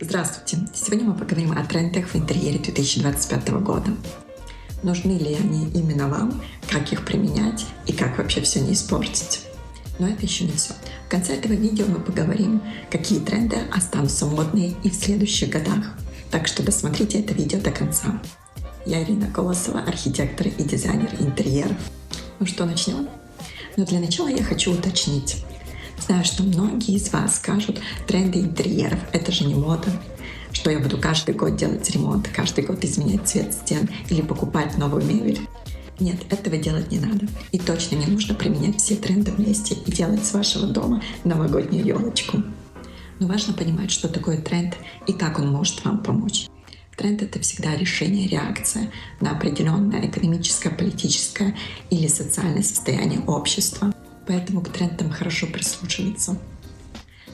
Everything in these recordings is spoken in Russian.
Здравствуйте! Сегодня мы поговорим о трендах в интерьере 2025 года. Нужны ли они именно вам, как их применять и как вообще все не испортить. Но это еще не все. В конце этого видео мы поговорим, какие тренды останутся модные и в следующих годах. Так что досмотрите это видео до конца. Я Ирина Колосова, архитектор и дизайнер интерьеров. Ну что, начнем? Но для начала я хочу уточнить. Знаю, что многие из вас скажут, тренды интерьеров — это же не мода. Что я буду каждый год делать ремонт, каждый год изменять цвет стен или покупать новую мебель. Нет, этого делать не надо. И точно не нужно применять все тренды вместе и делать с вашего дома новогоднюю елочку. Но важно понимать, что такое тренд и как он может вам помочь. Тренд — это всегда решение, реакция на определенное экономическое, политическое или социальное состояние общества. Поэтому к трендам хорошо прислушиваться.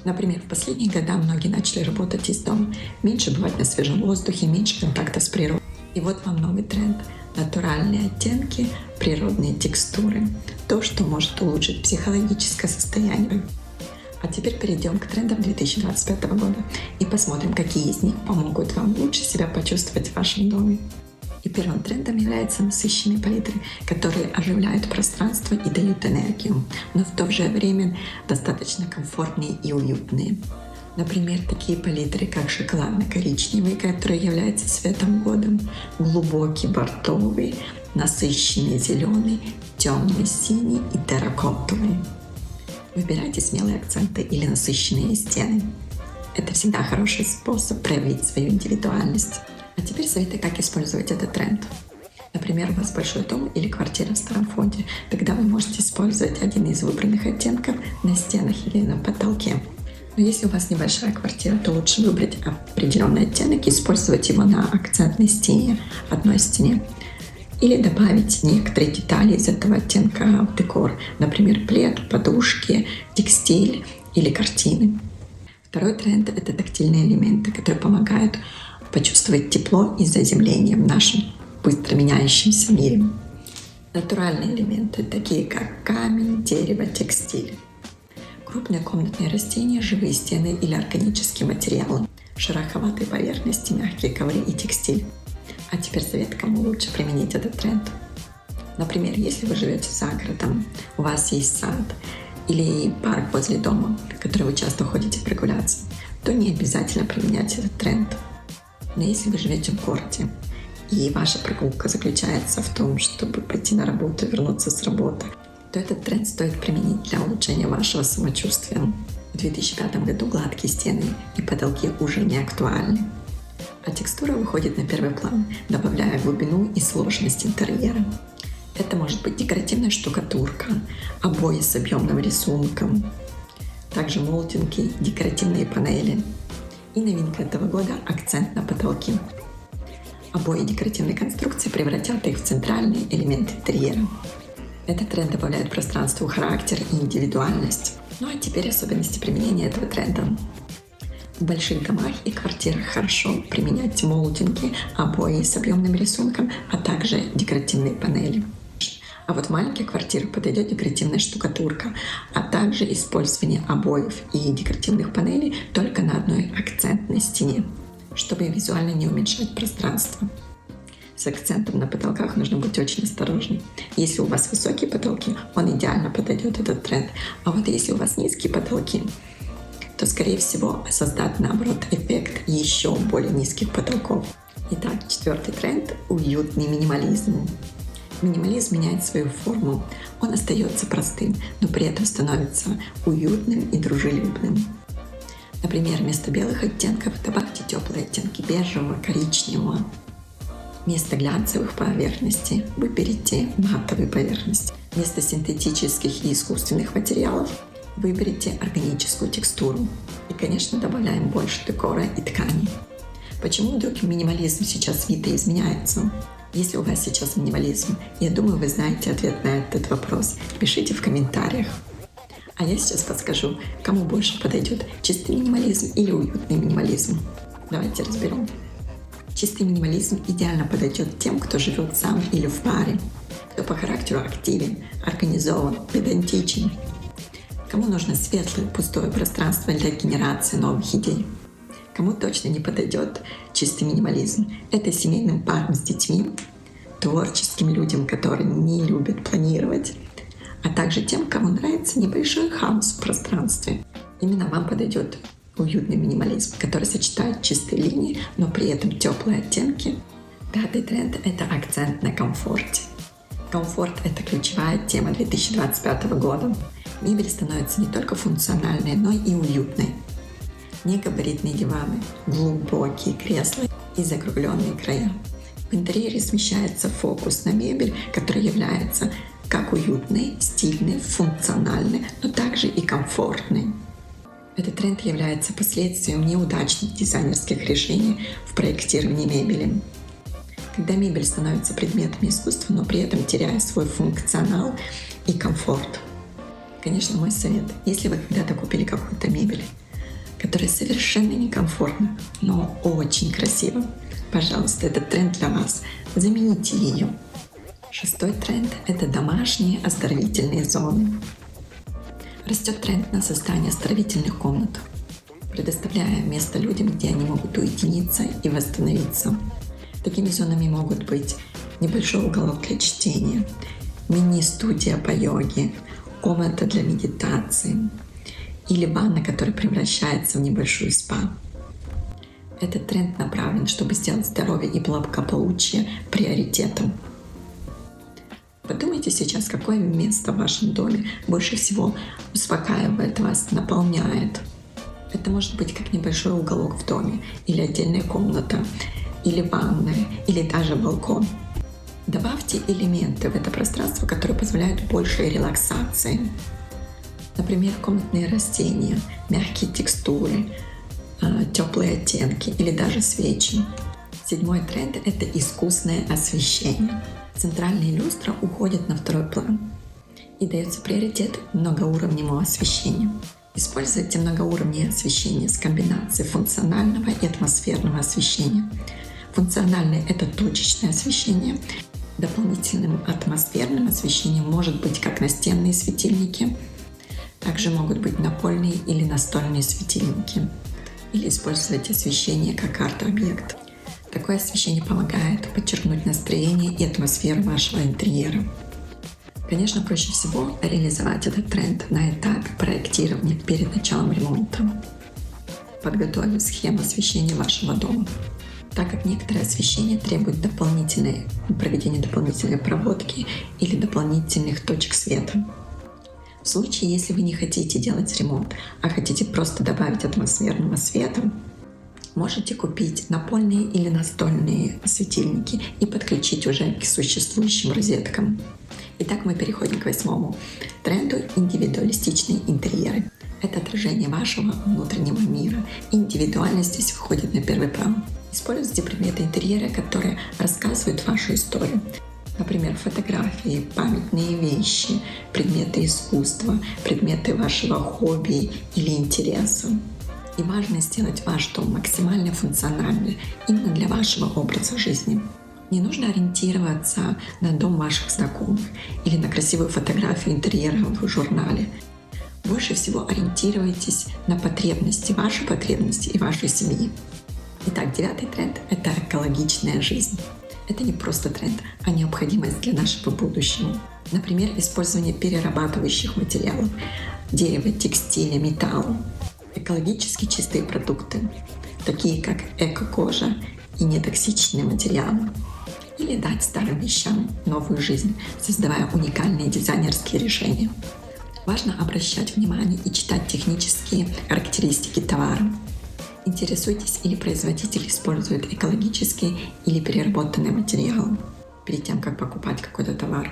Например, в последние годы многие начали работать из дома, меньше бывать на свежем воздухе, меньше контакта с природой. И вот вам новый тренд — натуральные оттенки, природные текстуры. То, что может улучшить психологическое состояние. А теперь перейдем к трендам 2025 года и посмотрим, какие из них помогут вам лучше себя почувствовать в вашем доме. И первым трендом являются насыщенные палитры, которые оживляют пространство и дают энергию, но в то же время достаточно комфортные и уютные. Например, такие палитры, как шоколадно-коричневый, который является цветом года, глубокий бордовый, насыщенный зеленый, темный синий и терракотовый. Выбирайте смелые акценты или насыщенные стены. Это всегда хороший способ проявить свою индивидуальность. А теперь советы, как использовать этот тренд. Например, у вас большой дом или квартира в старом фонде. Тогда вы можете использовать один из выбранных оттенков на стенах или на потолке. Но если у вас небольшая квартира, то лучше выбрать определенный оттенок и использовать его на акцентной стене, одной стене. Или добавить некоторые детали из этого оттенка в декор. Например, плед, подушки, текстиль или картины. Второй тренд — это тактильные элементы, которые помогают почувствовать тепло и заземление в нашем быстро меняющемся мире. Натуральные элементы, такие как камень, дерево, текстиль. Крупные комнатные растения, живые стены или органические материалы. Шероховатые поверхности, мягкие ковры и текстиль. А теперь совет, кому лучше применить этот тренд. Например, если вы живете за городом, у вас есть сад или парк возле дома, в который вы часто ходите прогуляться, то не обязательно применять этот тренд. Но если вы живете в городе, и ваша прогулка заключается в том, чтобы пойти на работу и вернуться с работы, то этот тренд стоит применить для улучшения вашего самочувствия. В 2005 году гладкие стены и потолки уже не актуальны. А текстура выходит на первый план, добавляя глубину и сложность интерьера. Это может быть декоративная штукатурка, обои с объемным рисунком, также молдинги, декоративные панели. И новинка этого года — акцент на потолки. Обои декоративной конструкции превратят их в центральный элемент интерьера. Этот тренд добавляет пространству характер и индивидуальность. Ну а теперь особенности применения этого тренда. В больших домах и квартирах хорошо применять молдинги, обои с объемным рисунком, а также декоративные панели. А вот в маленьких квартирах подойдет декоративная штукатурка, а также использование обоев и декоративных панелей только на одной акцентной стене, чтобы визуально не уменьшать пространство. С акцентом на потолках нужно быть очень осторожным. Если у вас высокие потолки, он идеально подойдет, этот тренд. А вот если у вас низкие потолки, то, скорее всего, создать, наоборот, эффект еще более низких потолков. Итак, четвертый тренд — уютный минимализм. Минимализм меняет свою форму. Он остается простым, но при этом становится уютным и дружелюбным. Например, вместо белых оттенков добавьте теплые оттенки бежевого, коричневого. Вместо глянцевых поверхностей выберите матовые поверхности. Вместо синтетических и искусственных материалов выберите органическую текстуру. И, конечно, добавляем больше декора и тканей. Почему вдруг минимализм сейчас видоизменяется? Если у вас сейчас минимализм, я думаю, вы знаете ответ на этот вопрос. Пишите в комментариях. А я сейчас подскажу, кому больше подойдет чистый минимализм или уютный минимализм. Давайте разберем. Чистый минимализм идеально подойдет тем, кто живет сам или в паре, кто по характеру активен, организован, педантичен, кому нужно светлое, пустое пространство для генерации новых идей. Кому точно не подойдет чистый минимализм? Это семейным парам с детьми, творческим людям, которые не любят планировать, а также тем, кому нравится небольшой хаос в пространстве. Именно вам подойдет уютный минимализм, который сочетает чистые линии, но при этом теплые оттенки. Пятый тренд — это акцент на комфорте. Комфорт — это ключевая тема 2025 года. Мебель становится не только функциональной, но и уютной. Негабаритные диваны, глубокие кресла и закругленные края. В интерьере смещается фокус на мебель, которая является как уютной, стильной, функциональной, но также и комфортной. Этот тренд является последствием неудачных дизайнерских решений в проектировании мебели. Когда мебель становится предметом искусства, но при этом теряя свой функционал и комфорт. Конечно, мой совет: если вы когда-то купили какую-то мебель, которая совершенно некомфортна, но очень красиво, пожалуйста, этот тренд для вас. Замените ее. Шестой тренд — это домашние оздоровительные зоны. Растет тренд на создание оздоровительных комнат, предоставляя место людям, где они могут уединиться и восстановиться. Такими зонами могут быть небольшой уголок для чтения, мини-студия по йоге, комната для медитации или ванна, которая превращается в небольшую спа. Этот тренд направлен, чтобы сделать здоровье и благополучие приоритетом. Подумайте сейчас, какое место в вашем доме больше всего успокаивает вас, наполняет. Это может быть как небольшой уголок в доме, или отдельная комната, или ванная, или даже балкон. Добавьте элементы в это пространство, которые позволяют большей релаксации. Например, комнатные растения, мягкие текстуры, теплые оттенки или даже свечи. Седьмой тренд — это искусственное освещение. Центральные люстры уходят на второй план и дается приоритет многоуровневому освещению. Используйте многоуровневое освещение с комбинацией функционального и атмосферного освещения. Функциональное — это точечное освещение. Дополнительным атмосферным освещением может быть как настенные светильники, также могут быть напольные или настольные светильники. Или использовать освещение как арт-объект. Такое освещение помогает подчеркнуть настроение и атмосферу вашего интерьера. Конечно, проще всего реализовать этот тренд на этапе проектирования перед началом ремонта, подготовив схему освещения вашего дома, так как некоторые освещения требуют проведения дополнительной проводки или дополнительных точек света. В случае, если вы не хотите делать ремонт, а хотите просто добавить атмосферного света, можете купить напольные или настольные светильники и подключить уже к существующим розеткам. Итак, мы переходим к восьмому тренду — индивидуалистичные интерьеры. Это отражение вашего внутреннего мира. Индивидуальность здесь выходит на первый план. Используйте предметы интерьера, которые рассказывают вашу историю. Например, фотографии, памятные вещи, предметы искусства, предметы вашего хобби или интереса. И важно сделать ваш дом максимально функциональным именно для вашего образа жизни. Не нужно ориентироваться на дом ваших знакомых или на красивую фотографию интерьера в журнале. Больше всего ориентируйтесь на ваши потребности и вашей семьи. Итак, девятый тренд — это экологичная жизнь. Это не просто тренд, а необходимость для нашего будущего. Например, использование перерабатывающих материалов — дерева, текстиля, металла. Экологически чистые продукты, такие как эко-кожа и нетоксичные материалы. Или дать старым вещам новую жизнь, создавая уникальные дизайнерские решения. Важно обращать внимание и читать технические характеристики товара. Интересуйтесь, или производитель использует экологические или переработанные материалы перед тем, как покупать какой-то товар.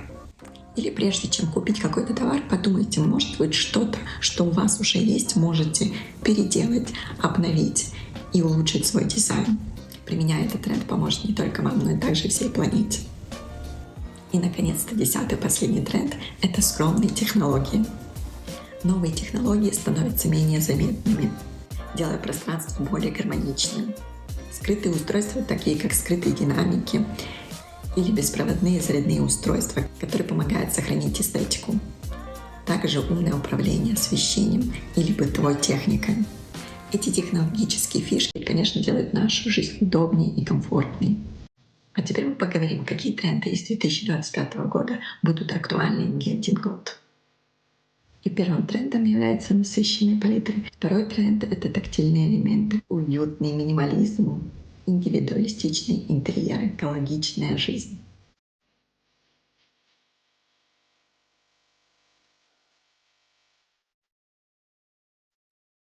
Или прежде чем купить какой-то товар, подумайте, может быть, что-то, что у вас уже есть, можете переделать, обновить и улучшить свой дизайн. Применяя этот тренд, поможет не только вам, но и также всей планете. И, наконец-то, 10-й последний тренд — это скромные технологии. Новые технологии становятся менее заметными, делая пространство более гармоничным. Скрытые устройства, такие как скрытые динамики или беспроводные зарядные устройства, которые помогают сохранить эстетику. Также умное управление освещением или бытовой техникой. Эти технологические фишки, конечно, делают нашу жизнь удобнее и комфортнее. А теперь мы поговорим, какие тренды из 2025 года будут актуальны не один год. И первым трендом является насыщенные палитры. Второй тренд — это тактильные элементы, уютный минимализм, индивидуалистичный интерьер, экологичная жизнь.